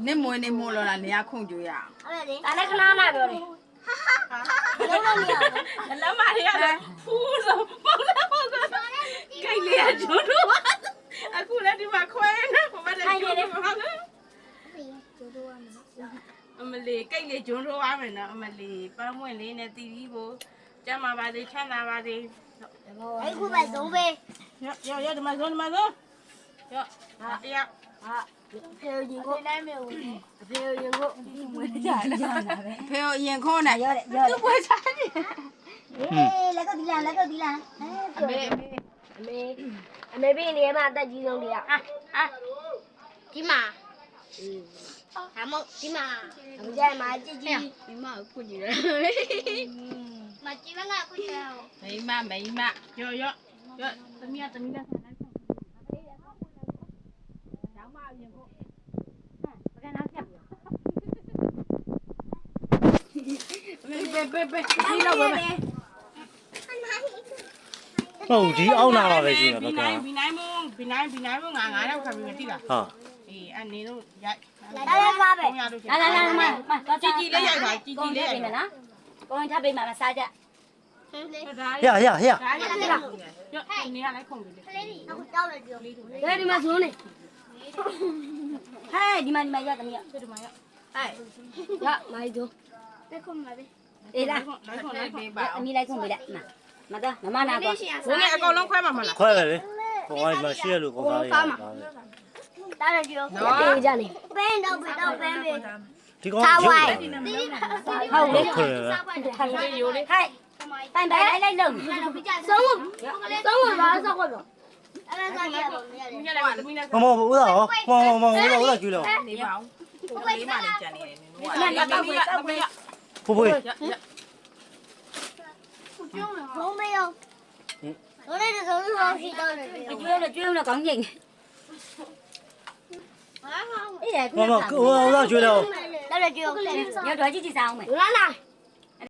နေမွေးနေမို့လို့လားနေရခုန်ကြွရအောင် ဒါလည်းခဏနာပြောတယ် လမ်းမတွေကလည်းဖူးဆုံးပေါက်လာပေါက်သွားကိတ်လေးကဂျွန်းတော့အခုလည်းဒီမှာခွဲနေဘာမှလည်းဂျွန်းတော့မဟုတ်ဘူးအမလီကိတ်လေးဂျွန်းတော့ရမယ်နော်အမလီပန်းမွင့်လေးနဲ့တီးပြီးဖို့ကျမ်းမာပါစေချမ်းသာပါစေ အဲ့ခုပဲသုံးပေး ရောဒီမှာဇွန်းရောတရား ဖေရင်ကိုလည်းမဟုတ်ဘူးဖေရင်ကို ဖေကိုအရင်ခေါ်နေ ရောတယ်ရောတယ်သူ့ပွဲစားနေလက်ကုတ်ဒီလားလက်ကုတ်ဒီလား အမေ အမေပြီးနေမှာအသက်ကြီးဆုံးတည်းอ่ะဒီမှာဟာမဒီမှာအမကြိုင်မှာကြည့်ကြည့် ဒီမကိုခုကြည့်ရ မကြည့်မငါခုချော မိမ ရောသမီးလည်းဆိုင်လိုက် ပကံနောက်ဖြတ် ပဲဒီတော့ပဲ ဟုတ်ဒီအောက်နာပါပဲရှိမှာဘက်က ဘီနိုင်မငါ9ရောက်ခံပြီးမသိလား ဟာ အေးအနေတို့ရိုက် လာလာစားပဲ ရလို့ လာမ ជីလေးရိုက်ပါជីလေးရိုက် မယ်နော်ကိုရင်ထပ်ပေးမှာစားကြ ဒါ ရ ဒါရရောနေရလိုက်ခုန်ပြီလေ အခုတောက်လိုက်ပြောဒီမှာဇုံးနေဟဲ့ဒီမှာရတမီး ဒီမှာရ ရမိုင်းဇုံးတက်ခုမှာပဲအေးလား လိုက်ပေးပါ အမီလိုက်ခုပေးလိုက်မတော့မမနာတော့ ဘုန်းကြီးအကောင်လုံးခွဲမှာမလား ခွဲတယ်လေဟိုကမရှိရလို့ကောင်းသားလေး တားရကြည့်တော့ပေးကြနေပန်းတော့ပန်းပေး ဒီကောင်ရုပ်တယ် ဟုတ်လေ ခွဲတယ် လေးရိုးလေး ဟဲ့ပိုင်လိုက်လုံးသုံးပါဆောက်ခွက်တော့အဲ့ဒါကြည့်ရပါမရ မြက်လိုက်သမီးလည်း မမဦးသားဟောမဦးသားကြည့်လို့ နေပါဦးကိုလေးမလေးကြံနေတယ်နင်တို့က ဘူးတောက်ပေး ဖိုးဖိုး ဘုံမေယောတို့လည်းသုံးလို့ရှိတော့တယ်ကျွေးလို့ကောင်းကျင်အေး မဦးသားကြွေးတော့ တော်ကြည့်ရောက်တော့ကြည့်စားအောင်မယ်လာ